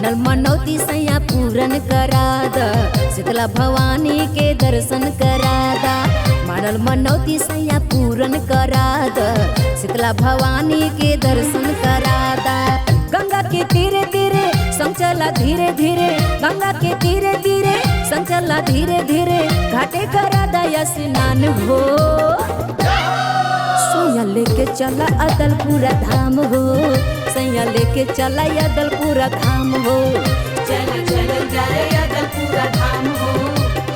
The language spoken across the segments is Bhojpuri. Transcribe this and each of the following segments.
मानल मनौती सैया पूरन करा द, शीतला भवानी के दर्शन करा दा। मानल मनौती सैया पूरन करा द, शीतला भवानी के दर्शन करा दा। गंगा के तीरे तीरे संग चला धीरे धीरे, गंगा के तीरे तीरे संग चला धीरे धीरे, घाटे करा दया स्नान हो। सैया लेके चला अदलपुरा धाम हो, सैया लेके चला अदलपुरा धाम हो। चल चल जाए अदलपुरा धाम हो,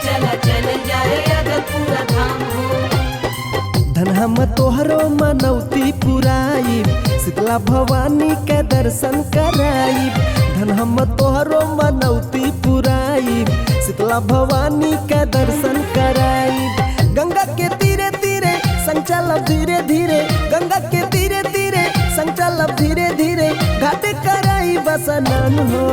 चल चल जाए अदलपुरा धाम हो। धन हम तोहरो मनौती पुराई, शीतला भवानी के दर्शन कराई। धन हम तोहरो मनौती पुराई, शीतला भवानी के दर्शन कराई। गंगा के तीरे तीरे संग चलब धीरे धीरे, गंगा के तीरे तीरे संग चलब धीरे धीरे, घाटे कराई बसनान हो।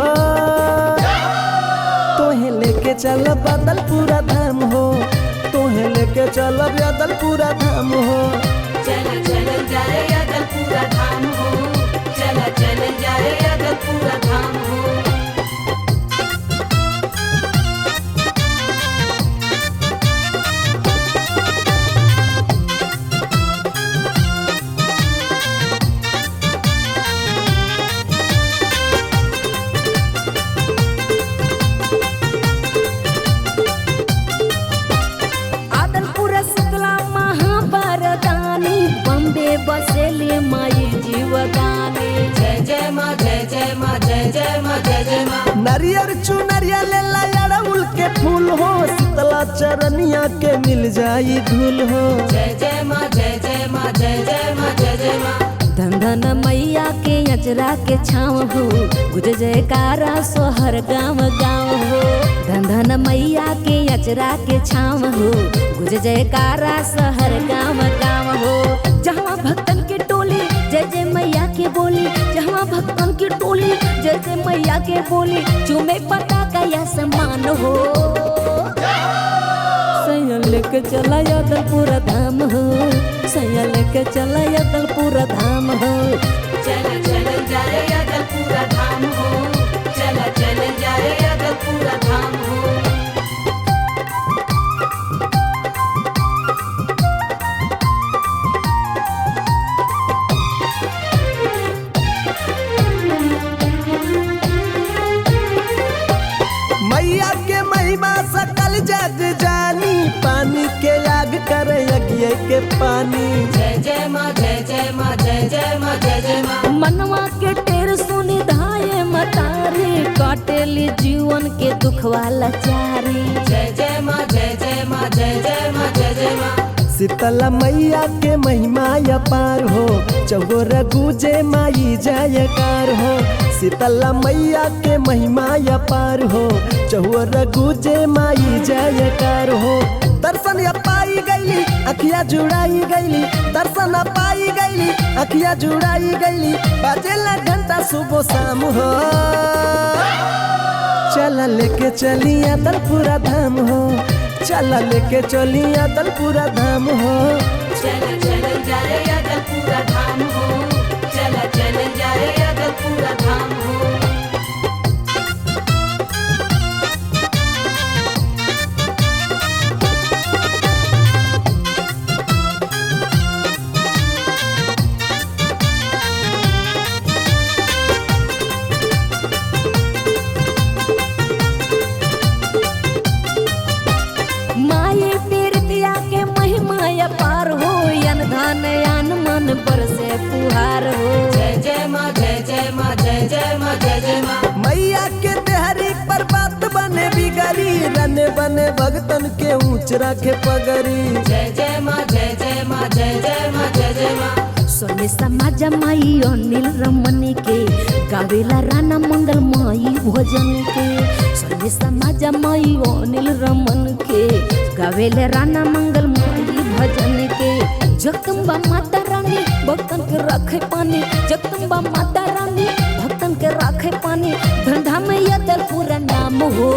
तोहे लेके चलब अदलपुरा धाम हो, तोहे लेके चलब अदलपुरा धाम हो। चल चल जाए अदलपुरा धाम हो, चल चल जाए अदलपुरा धाम हो। बसेले माई जीवदानी, जय जय माँ जय जय माँ जय जय माँ जय जय माँ। नरियर चुनरिया ले अड़हुल के फूल हो, शीतला चरनिया के मिल जाई धूल हो। जय जय माँ जय जय माँ जय जय माँ जय जय माँ। धन धन मैया के अचरा के छाँव हो, गुज जयकारा सोहर गाँव गाँव हो। धन धन मैया के अचरा के छाँव हो, गुज जयकारा सोहर गाँव गाँव हो। जहाँ भक्तन की टोली जय जय मैया के बोली, जहाँ भक्तन की टोली जय जय मैया के बोली, चूमे पता का या सम्मान हो। सैया लेके चला अदलपुरा धाम हो, सैया लेके चला अदलपुरा धाम हो। चल चल जाए अदलपुरा धाम हो, चल चल जाए अदलपुरा धाम हो। मैया के महिमा सकल जग जानी, पानी के आग कर यज्ञ के पानी। जय जय माँ जय जय माँ जय जय माँ जय जय माँ। मनवा के टेर सुनी धाये मतारी, काटेली जीवन के दुख वाला चारी। जय जय माँ जय जय माँ जय जय माँ जय जय माँ। शीतला मैया के महिमा अपार हो, चौर गुजे माई जयकार हो। शीतला मैया के महिमा अपार हो, चौर गुजे माई जयकार हो। दर्शन पाई गईली अखिया जुड़ाई गईली, दर्शन पाई गईली अखिया जुड़ाई गईली, बाजेला घंटा सुबह शाम हो। चला लेके चली अदलपुरा धाम हो, चला लेके चली अदलपुरा धाम हो। चल चल जाए अदलपुरा धाम हो, चल चल जाए अदलपुरा धाम हो। बरसे फुहार हो। जय जय माँ जय जय माँ जय जय माँ जय जय माँ। मैया के देहरी पर बात बने बिगड़ी, रने बने भगतन के ऊंच रखे पगड़ी। जय जय माँ जय जय माँ जय जय माँ जय जय माँ। सोने समाज माई अनिल रमन के, गावेला राना मंगल माई भोजन के। सोने समाज माई अनिल रमन के, गावेला राना मंगल माई भजन के। जगदम्बा माता रानी भक्तन के राखे पानी, जगदम्बा माता रानी भक्तन के राखे पानी, धंधा में अदलपुरा नाम हो।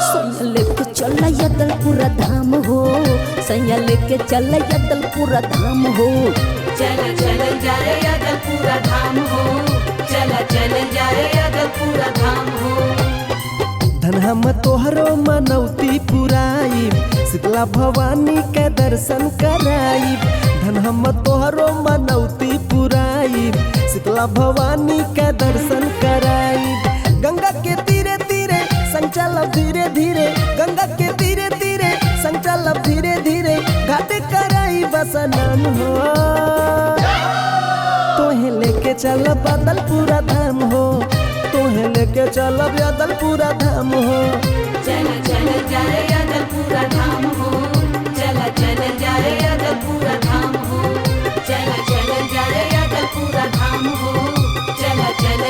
सैया लेके चला अदलपुरा धाम हो, सैया लेके चला अदलपुरा धाम हो। चल चल जाए अदलपुरा धाम हो, चल चल जाए अदलपुरा धाम हो धन हम तोहरो मनौती पुराई शीतला भवानी के दर्शन कराई धन हम तोहरो मनौती पुराई शीतला भवानी के दर्शन कराई गंगा के तीरे तीरे संग चलब धीरे धीरे गंगा के तीरे तीरे संग चलब धीरे धीरे घाट कराई बसनन हो तोहे लेके चलब अदलपुरा धाम हो तोहे लेके चलब अदलपुरा धाम हो चला चला जाए अदलपुरा धाम हो चला चला जाए अदलपुरा धाम हो चला चला जाए अदलपुरा धाम हो चला चला